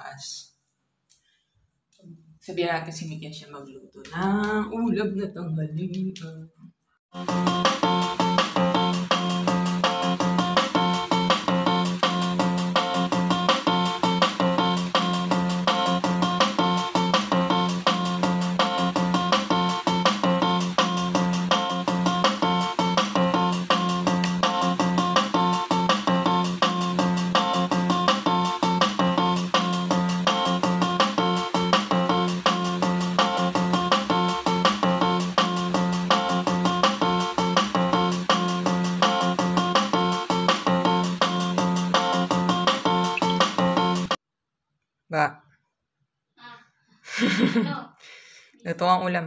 taas. Sabihan natin si Miguel siya magluto ng ulam na tanghalian. Ba? Ano? Ito ang ulam.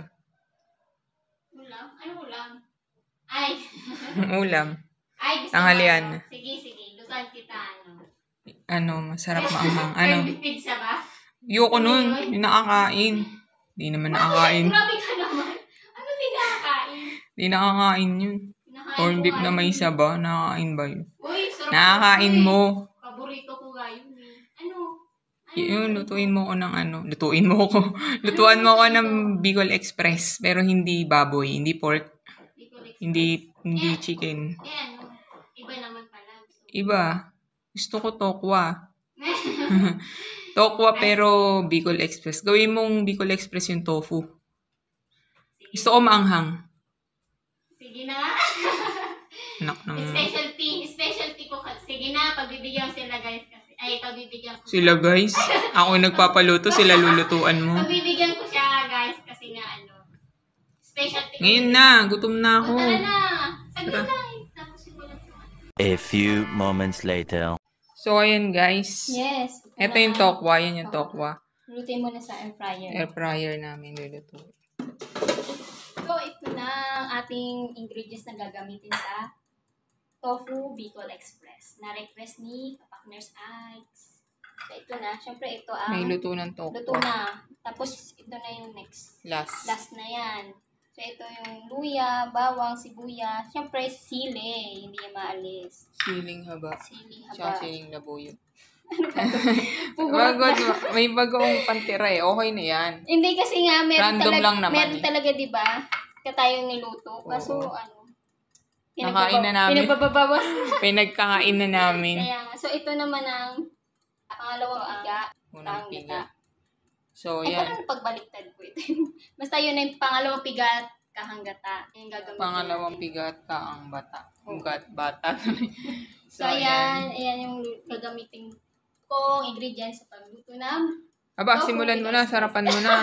Ulam? Ano ulam? Ay! Ulam. Ay, gusto Tanghalian. mo. Sige. Lutuan kita, ano. Ano, masarap maanghang. Ano? Corned pizza ba? Ayoko nun. Hindi nakakain. Hindi naman nakakain. Grabe ka naman. Ano di nakakain? Hindi nakakain yun. Corned beef na may saba. Nakakain ba yun? Uy, sarap. Nakakain mo. Paborito ko nga yun eh. Ano? Yun, lutuin mo ko ng ano. Lutuin mo ko. Lutuan mo ko ng Bicol Express. Pero hindi baboy. Hindi pork. Hindi chicken. Ano? Iba naman pala. Iba. Gusto ko tokwa. Tokwa pero Bicol Express. Gawin mong Bicol Express yung tofu. Gusto ko maanghang. Sige na. Anak ng... Specialty ko. Sige na, pagbibigyan sila guys. Ay, pagbibigyan ko. Sila guys. Ako yung nagpapaluto. Sila lulutuan mo. Pagbibigyan ko siya guys. Kasi nga ano. Specialty. Ngayon na. Gutom na ako. Tara na. Saglit lang. Tapos simulan ko. A few moments later. So, ayan guys. Yes. Ito yung tokwa. Yan yung tokwa. Lutuin mo na sa air fryer. Air fryer namin luluto. So, ito na ang ating ingredients na gagamitin sa Tofu Bicol Express. Na-request ni Kapak Nurse Ike's. So, ito na. Siyempre, ito ang... May luto ng Luto tokwa. na. Tapos, ito na yung next. Last. Last na yan. So, ito yung luya, bawang, sibuyas. Siyempre, sili. Hindi yung maalis. Siling haba. Sili Tsaka haba. siling labuyo. Pugulat Bago, na. may bagong pantira eh. Okay na yan. Hindi kasi nga, Random lang naman meron eh. talaga, di ba? Katayong niluto. Kaso, Oo. ano, Nakain na namin. pinagbabawas. Pinagkakain na namin. Kaya nga. So, ito naman ang pangalawang piga. Unang Tawag piga. kita. So, Ay, yan. parang pagbaliktad ko ito. Basta yun yung pangalawang piga at kahanggata. Yung gagamitin Pangalawang natin. pigat ka ang bata. Oo. Bata. So, ayan yung gagamitin kong ingredients sa pagluto ng Aba, Tofu simulan mo Bicol na. Sarapan mo na.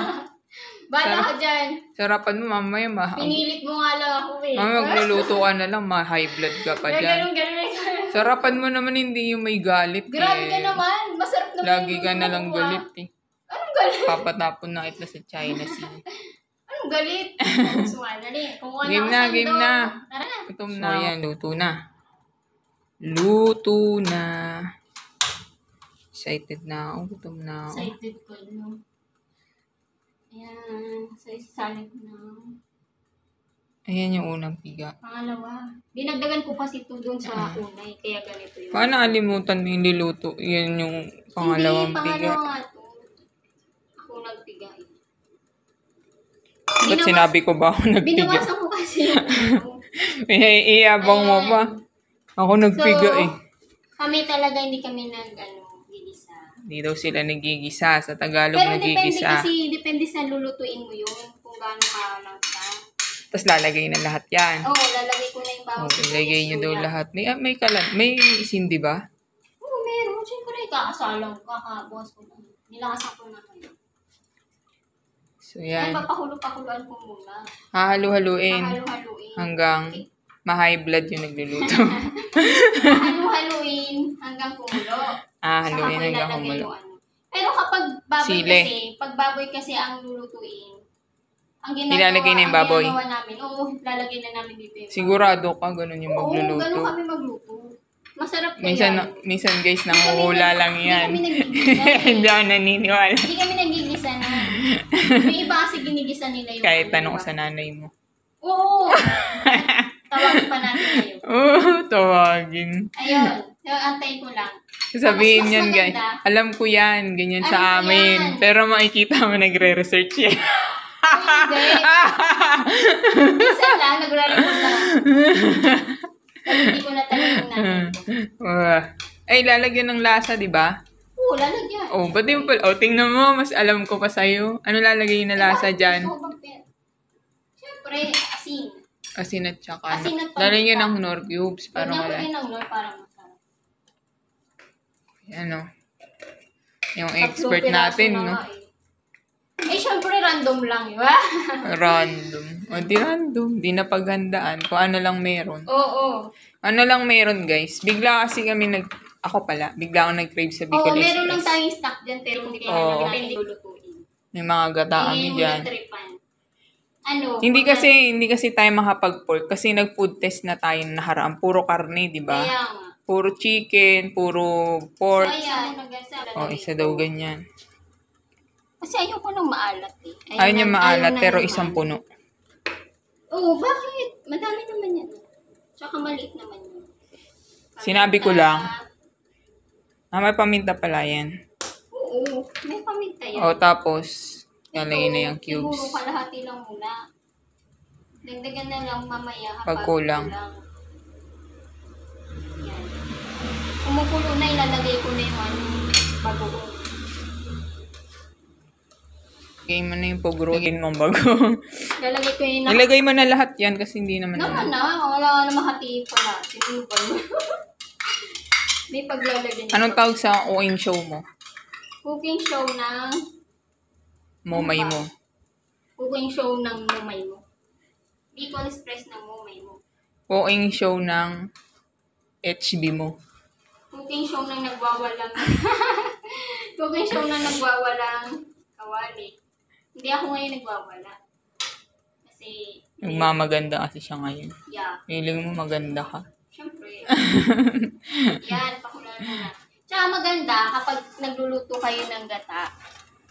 Bala ka dyan. Sarapan mo, mamaya Pinilit mo nga lang ako eh. mamaya magluluto ka na lang, ma-high blood ka pa dyan. Ganun. Sarapan mo naman, hindi yung may galit Grabe ka eh. naman. Masarap naman. Lagi yung ka na luto lang ko, galit eh. Anong galit? Papatapon na kita sa China Sea. Anong galit? Sumadali. Kumuha Game ako na, sando. game na. Tara na. Gutom na. So, yan, luto na. Luto na. Excited na ako. Gutom na ako. Excited ko, no? Ayan. So, isasalit na. Ayan yung unang piga. Pangalawa. Dinagdagan ko kasi ito doon sa unay. Kaya ganito yun. Paano alimutan mo yung niluto? Yan yung pangalawang Hindi, piga. pangalawa nga to. Ako nagpiga. Ba't sinabi ko ba ako nagpiga? Binawasan ko kasi. Iyabang mo Ayan. ba? Ako nagpiga eh. Kami talaga hindi kami gigisa. Hindi daw sila nagigisa. Sa Tagalog Pero depende nagigisa. kasi, depende sa lulutuin mo yun. Kung gaano ka lang ka. Tapos lalagay na lahat yan. Oo, lalagay ko na yung bawang Oh, ilagay niyo daw luya. lahat. May kalan. May isin, di ba? Oo, meron. Siyempre, kakasalang ka. Kakabukas ko na. Nilakasan ko na kayo. So Yan. yan. Papahulog-pahuluan ko muna. Hahalu-haluin Hahalu-haluin. hanggang ma-high blood yung nagluluto. Hahalu-haluin hanggang kumulo. Hahaluin Saka ko hanggang ilalagay kumulo. yung ano. Pero kapag baboy Sili. kasi, pag baboy kasi ang lulutuin, ang ginagawa, Ilalagay na yung baboy? Ang ginagawa namin, oo, lalagay na namin dito yung Sigurado ka, ganun yung Oo, ganun magluluto. kami magluto. Masarap na yan. Minsan guys, nanguhula lang yan. Hindi kami nagigisa. Hindi ako naniniwala. Hindi kami nagigisa na. May iba kasi ginigisa nila yung... Kahit tanong ko sa nanay mo. Oo! Tawagin pa natin kayo. Oo, tawagin. Ayun. Antayin ko lang. Sabihin Mas yan, guys. maganda. Alam ko yan. Ganyan Alam sa ko amin. yan. Pero makikita mo nagre-research yan. Hindi. Minsan lang, nagre-record lang. Pero hindi ko na tanongin natin ko. Ay, lalagyan ng lasa, di ba? Oo, lalagyan. Oh, ba't di mo pala? Oh, tingnan mo. Mas alam ko pa sa'yo. Ano lalagay na lasa dyan? Siyempre, asin. Asin at saka. Asin at paminta. Lalagyan ng Knorr cubes. Para Lagyan ko wala. din ng Knorr para masarap. Ano? Yung 3 expert piraso natin, na no? nga eh, syempre random lang, di ba? Random. O, di random. Di napaghandaan. Kung ano lang meron. Oo. Ano lang meron, guys. Bigla kasi kami Ako pala. Bigla ako nag-crave sa Bicol Oo, Express. meron lang tayong stock dyan, pero hindi Oo. kailangan natin lulutuin. May mga gata kami dyan. tripan. Ano? Hindi kasi tayo makapag-pork kasi nag-food test na tayo naharaan. Puro karne, di ba? Kaya nga. Puro chicken, puro pork. Kaya, Isa daw ganyan. kasi ayoko nang maalat eh. Ayaw niya maalat, ayaw pero ng isang maalat. puno. Oo, bakit? Madami naman yan. Tsaka maliit naman yun. Sinabi ko lang. May paminta pala yan. Oo, may paminta yan. O, tapos, lalagay na yung cubes. Siguro kalahati lang muna. Dagdagan na lang mamaya Pag kulang. Yan. Kumukulo na, ilalagay ko na yung bagoong. Lagay mo na yung pogrogin mong bago. Ilalagay ko yung Ilagay mo na lahat yan kasi hindi naman naman wala naman hati pala. Siguro pa yun. May paglalagyan. Anong tawag sa OM show mo? Cooking show ng Momay mo. cooking show ng mumay mo. Bicol Express ng mumay mo. OM show ng HB mo. Cooking show ng nagwawalang cooking show ng nagwawalang kawali. Hindi ako ngayon nagwawala. Kasi Nagmamaganda kasi siya ngayon. yeah, Feeling mo maganda ka. syempre. Yan, pakulan mo na. Tsaka maganda kapag nagluluto kayo ng gata.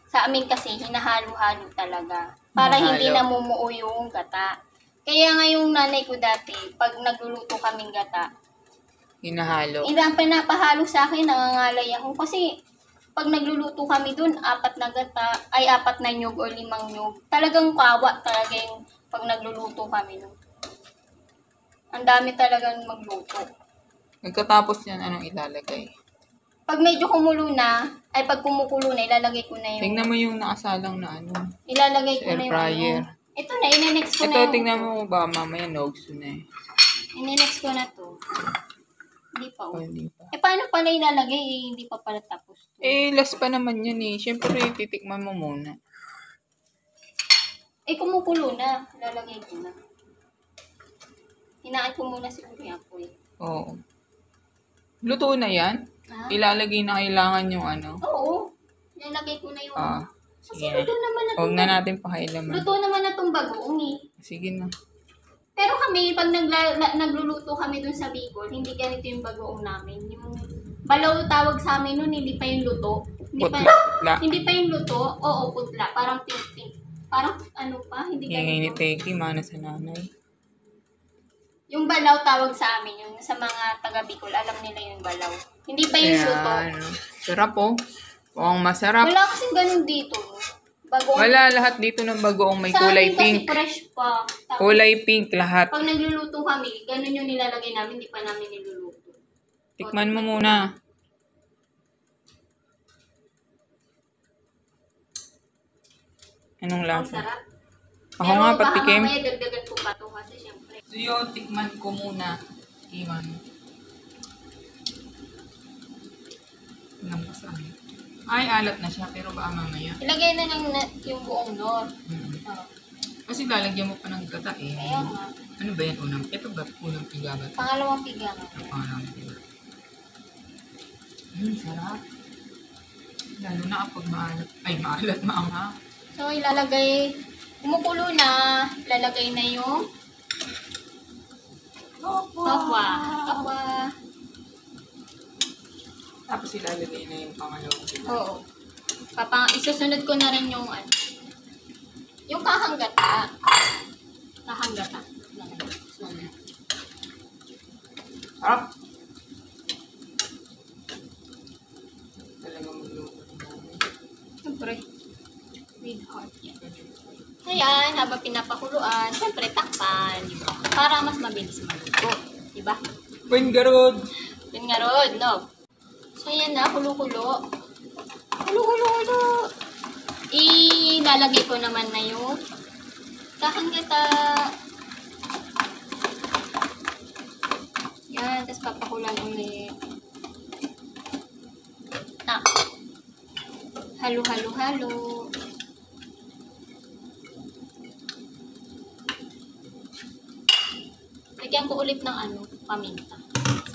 Sa amin kasi, hinahalo-halo talaga. Para Hinahalo. hindi namumuo yung gata. Kaya nga yung nanay ko dati, pag nagluluto kaming gata, Hinahalo. ang pinapahalo sa akin, nangangalay ako. Kasi pag nagluluto kami dun, 4 na gata, ay 4 na nyug o 5 nyug. Talagang kawa talaga yung pag nagluluto kami nun. Ang dami talagang magluto. Pagkatapos yan, anong ilalagay? Pag medyo kumulo na, ay pag kumukulo na, ilalagay ko na yung... Tingnan mo yung nakasalang na ano. Ilalagay Sa ko air na yung fryer. ano. Ito na, ine-next ko na Ito, yung... tingnan mo ba mamaya nogso na eh. Ine-next ko na to. Hindi pa. O, hindi pa. Paano pala ilalagay? Hindi pa pala tapos to. Last pa naman yan eh. Siyempre, titikman mo muna. Kumukulo na. Ilalagay ko na. Hinaan ko muna siguro yung apoy. Oo. Luto na yan? Ha? Ilalagay na kailangan yung ano. Oo. Ilalagay ko na yung... Sige. Kasi luto naman na Huwag na natin pakailaman. Luto naman na itong bagoong eh. Sige na. Pero kami, pag nagluluto kami dun sa Bicol, hindi ganito yung bagoong namin. Yung balaw tawag sa amin nun, hindi pa yung luto. Putla. Hindi pa yung luto. Oo, putla. Parang pink-pink. Parang ano pa, hindi Hingay ni ganito. Teki, mana sa nanay. Yung balaw tawag sa amin yun. Sa mga taga Bicol, alam nila yung balaw. Hindi pa yung luto. Ayan. Sarap oh. Mukhang masarap. Wala kasing ganun dito. Bagoong. Wala lahat dito ng bagoong may kulay Sa amin kasi pink. fresh pa. Tapos, Kulay pink lahat. pag nagluluto kami, ganun yung nilalagay namin, hindi pa namin niluluto. Tikman mo muna. Anong Ang lasa? sarap. Ako nga patikim. Pero baka mamaya dagdagan ko pa to kasi syempre. So yun, tikman ko muna. Iwan. Tingnan ko sa amin. Ay, alat na siya, pero baka mamaya. Ilagay na lang yung buong nor. Oh. Kasi lalagyan mo pa ng gata eh. Kaya nga. Ano ba yan? Ito ba? Unang piga ba? Pangalawang piga nga. Pangalawang piga. Sarap. Lalo na kapag maalat. Ay, maalat, maanghang. So, ilalagay, kumukulo na, ilalagay na yung tokwa. Tapos ilalagay na yung pangalawang piga. Oo. Isusunod ko na rin yung yung kahanggata. Kahanggata. Sarap. Siyempre, with heart yan. Ayan, habang pinapakuluan, siyempre takpan, di ba? Para mas mabilis maluto, di ba? Pingarod! Pingarod, no? So, ayan na, kulo-kulo. Kulo-kulo-kulo! Ilalagay ko naman na yung tahang gata. Yan, tapos papakulan ulit. Halo-halo-halo. Lagyan ko ulit ng paminta.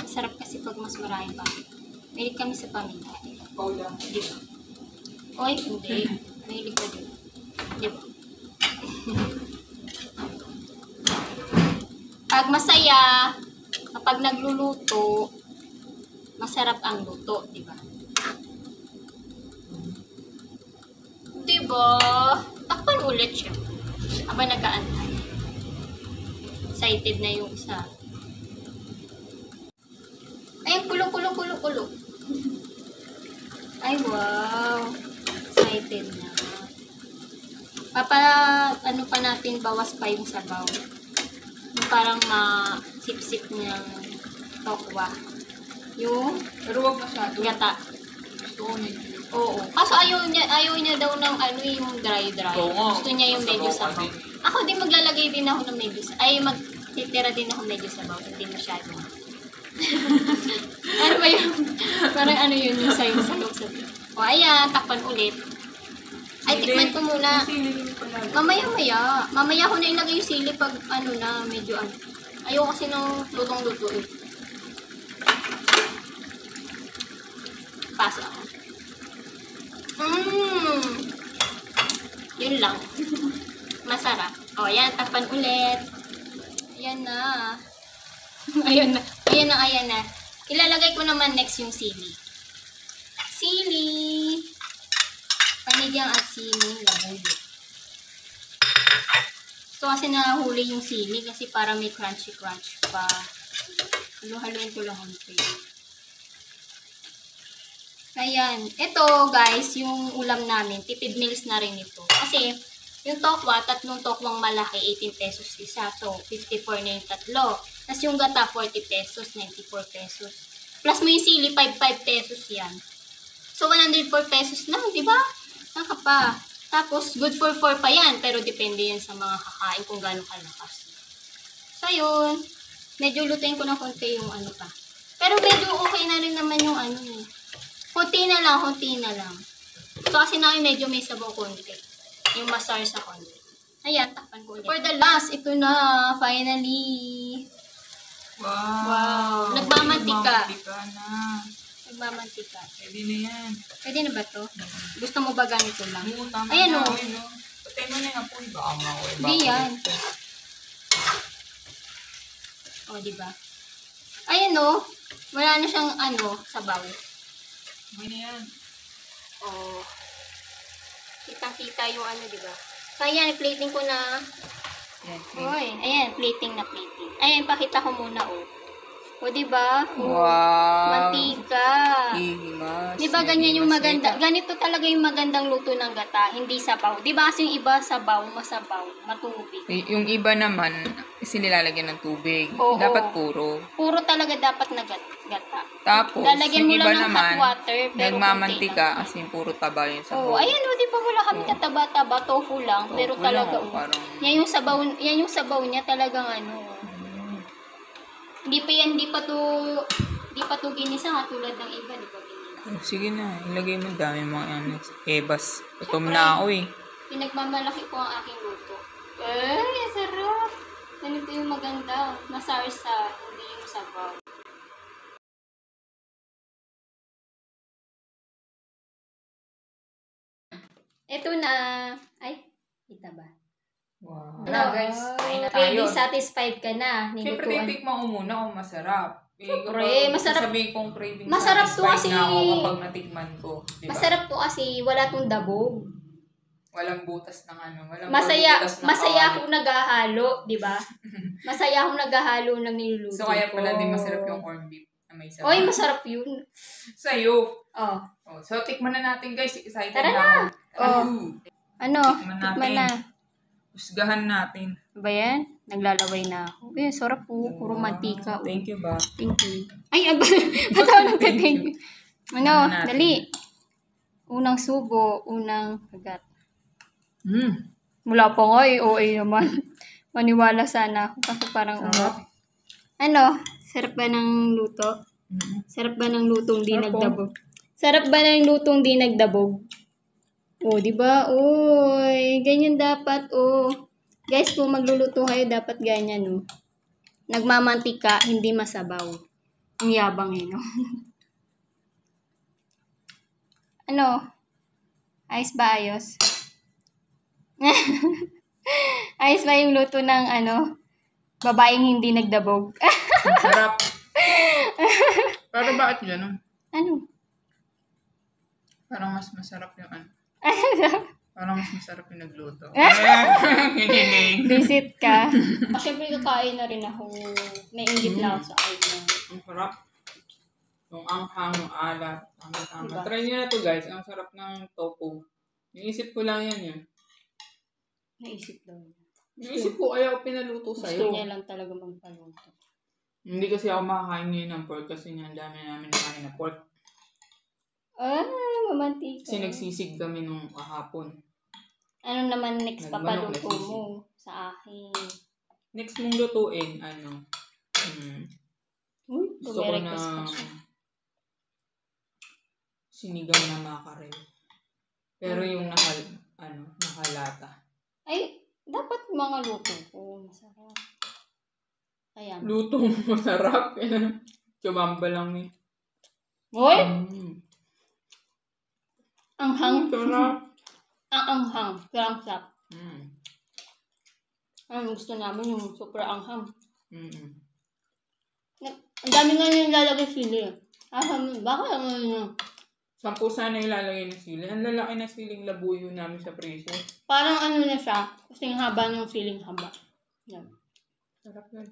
Masarap kasi pag mas marami pa. Mahilig kami sa paminta. Paula. Di ba? Oy, hindi. Mahilig ko din. Di ba? Pag masaya, kapag nagluluto, masarap ang luto, di ba? Di ba? Takpan ulit siya. Aba nag-aantay. Excited na yung isa. Ayan, kulo. Ay, wow. Excited na. Ano pa natin, bawas pa yung sabaw. Yung parang ma-sip-sip niyang tokwa. Yung Pero wag masyado. gata. Gusto ko medyo. Oo. Kaso ayaw niya daw ng yung dry. Oo nga. Gusto niya yung medyo sabaw. Ako din maglalagay din ako ng medyo sabaw. Ay, magtitira din ako medyo sabaw. Hindi masyado. Ano ba yun? Parang yun yung sayo sa O, ayan. Takpan ulit. Ay, tikman ko muna. Mamaya ko na ilagay yung sili pag medyo Ayaw kasi ng lutong-luto eh. Paso ako. Yun lang. Masarap. O, ayan. Takpan ulit. Ayan na. Ayan na. Ilalagay ko naman next yung sili. Panigang at sili. Labuyo. So, kasi nahuli yung sili kasi para may crunchy pa. Halo-haloin ko lang konti. Ayan. Ito, guys, yung ulam namin. Tipid meals na rin ito. Kasi, yung tokwa, 3 tokwang malaki, 18 pesos isa. So, 54 na yung 3. Tapos yung gata, 40 pesos, 94 pesos. Plus mo yung sili, 55 pesos yan. So, 104 pesos na, di ba? Saka pa. Tapos, good for 4 pa yan. Pero, depende yan sa mga kakain kung gano'ng kalakas. So, yun. Medyo lutuin ko ng konti yung pa. Pero, medyo okay na rin naman yung Konti na lang. So, kasi namin medyo may sabaw konti. Yung masar sa konti. Ayan, takpan ko ulit. For the last, ito na. Finally. Wow. Nagmamantika. na. Nagmamantika. Pwede na yan. Pwede na ba to? Gusto mo ba ganito lang? Oo, tama Ayan na. o. Patay mo na yung apoy. Baka maway. Di yan. O, diba? Ayan o. Wala na siyang sabaw. May na yan. O. Kitang-kita yung diba? So, ayan, plating ko na. Yan. Oy, ayan, plating. Ayan, pakita ko muna, O, diba? Wow. Mantika. Hihimas. Diba ganyan yung maganda? Ganito talaga yung magandang luto ng gata, hindi sabaw. Diba kasi yung iba sabaw, masabaw, matubig. Yung iba naman, sinilalagyan ng tubig. Oo. Dapat puro. Puro talaga dapat na gata. Tapos, Lalagyan yung mo iba lang ng naman, hot water, pero nagmamantika konti lang. kasi puro taba yun sa Oo, ayan o, diba wala kami kataba-taba, tofu lang, pero Tofu lang, talaga parang. yan yung sabaw niya talagang Hindi pa to ginisa katulad ng iba, di ba ginisa? Sige na, ilagay mo dami mga ebas. Gutom Siyempre. na ako eh. Pinagmamalaki ko ang aking luto. Ay, sarap! Ganito yung maganda. Masarsa, hindi yung sabaw. Ito na. Ay, kita ba? Wow. Ano, Guys, kain na tayo. Baby, satisfied ka na. Siyempre, Nilutuan. titikman ko muna kung masarap. Siyempre, masarap. Sabihin kong craving Masarap to satisfied kasi. na ako kapag natikman ko. Diba? Masarap to kasi wala tong dabog. Walang butas ng Walang Masaya butas ng masaya kawali. akong naghahalo, di ba? Masaya akong naghahalo ng niluluto So, kaya pala ko. din masarap yung corned beef na may sabaw. Oy, masarap yun. Sa'yo. Oh. Oh, so, tikman na natin guys. Excited Tara na na. ako. Oh, ano? Tikman Tikman na. natin. Husgahan natin. Ba yan? Naglalaway na ako. Eh, sarap po. Puro mantika. Thank you ba? Thank you. Ay, ba't ako nagka-thank you? Ano, Tikman natin. dali. Unang subo, unang kagat. Mm. Mula pa nga eh, OA naman. Maniwala sana ako kasi parang Sarap. Ano, sarap ba ng luto? Sarap ba ng lutong di Sarap po. nagdabog? Sarap ba ng lutong di nagdabog? Oh, di ba? Oy, ganyan dapat, oh. Guys, kung magluluto kayo, dapat ganyan, oh. Nagmamantika, hindi masabaw. Ang yabang eh, no? Ano? Ayos ba ayos? Ayos ba yung luto ng, babaeng hindi nagdabog? Ang sarap. Pero bakit gano'n? Ano? Parang mas masarap yung Parang mas masarap yung nagluto. Visit ka. Siyempre, kakain na rin ako. Nainggit na ako sa kain. Ang sarap. Yung anghang, yung alat. Tama-tama. Diba? Try nyo na to guys. Ang sarap ng tofu. Naisip ko lang yan yun. Naisip lang. Naisip ko ayaw pinaluto Gusto sa'yo. niya lang talaga magpaluto. Hindi kasi ako makakain ngayon ng pork kasi nga ang dami namin nakain na pork. Ah, mamantika. Kasi nagsisig kami nung kahapon. Ano naman next Nagmanok, papaluto nagsisig. mo sa akin? Next mong lutuin, Uy, gusto ko na request pa siya. sinigang na makarel. Pero yung nakalata. Ay, dapat mga luto ko. Masarap. Ayan. Luto masarap. Chumamba lang eh. Hoy! Sarap. Anghang. Ang anghang. Sarang sarap. Ang gusto namin yung super anghang. Ang dami nga yung lalagay sili. Bakit ano? 10 sana ilalagay na sili. Ang lalaki na siling labuyo namin sa preso. Parang ano na siya. Kasing haba ng siling haba. Yan. Sarap guys.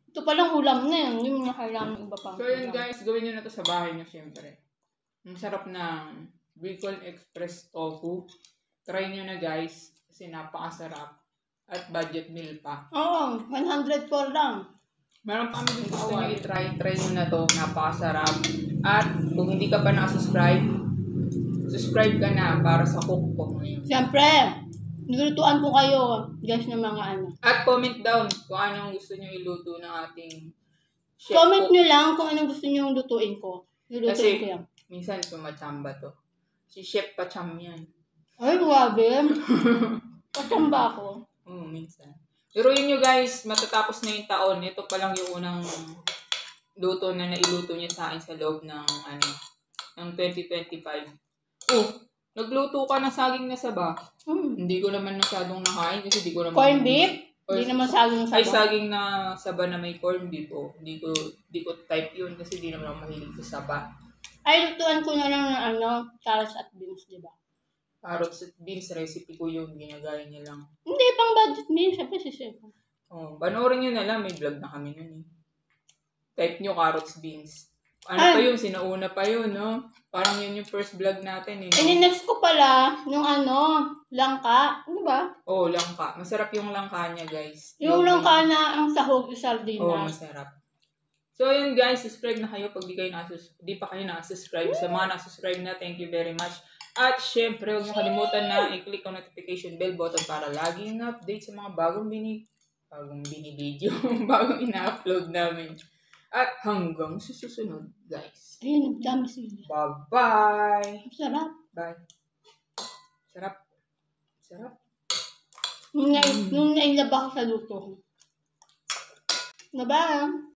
Ito palang ulam na yun. Hindi mo na kailangan ng iba pang So yun ulam. guys, gawin nyo na to sa bahay nyo syempre. Ang sarap ng Bicol Express Tofu. Try nyo na guys. Kasi napakasarap. At budget meal pa. Oo, 104 lang. Meron pa kami gusto nyo i-try. Try nyo na to. Napakasarap. At kung hindi ka pa nakasubscribe, subscribe ka na para sa cookbook ngayon. Siyempre, nilutuan ko kayo, guys, ng mga ano. At comment down kung anong gusto nyo iluto ng ating chef Comment cook. nyo lang kung anong gusto nyo lutuin ko. Nilutuin Kasi ko yan. minsan pumachamba to. Si Chef Pacham yan. Ay, grabe. Patamba ako. Oo, minsan. Pero yun nyo guys, matatapos na yung taon. Ito pa lang yung unang luto na nailuto niya sa akin sa loob ng ng 2025. Oh, nagluto ka ng saging na saba. Hindi ko naman masyadong nakain kasi di ko naman... Corn beef? Hindi naman saging Ay, saba. saging na saba na may corn beef. Oh, di ko type yun kasi di naman ako mahilig sa saba. Ay, lutuan ko na lang ng carrots at beans, di ba? Carrots at beans recipe ko yun. Ginagaya niya lang. Hindi, pang budget beans. Siyempre, sisip ko. Oh, panoorin nyo na lang. May vlog na kami nun eh. Type nyo carrots, beans. Ano Ay. pa yun? Sinauna pa yun, no? Parang yun yung first vlog natin eh. No? Next ko pala, yung langka. Ano ba? Oh, langka. Masarap yung langka niya, guys. Yung langka na ang sahog, sardinas. Oh, masarap. So, yun guys. Subscribe na kayo pag di pa kayo nakasubscribe. Sa mga nakasubscribe na, thank you very much. At syempre, huwag niyo kalimutan na i-click ang notification bell button para laging update sa mga bagong video, bagong ina-upload namin. At hanggang sa susunod, guys. Ayun, dami sila. Bye-bye! Sarap. Bye. Sarap. Sarap. Nung nailaba ko sa luto ko. Bye-bye.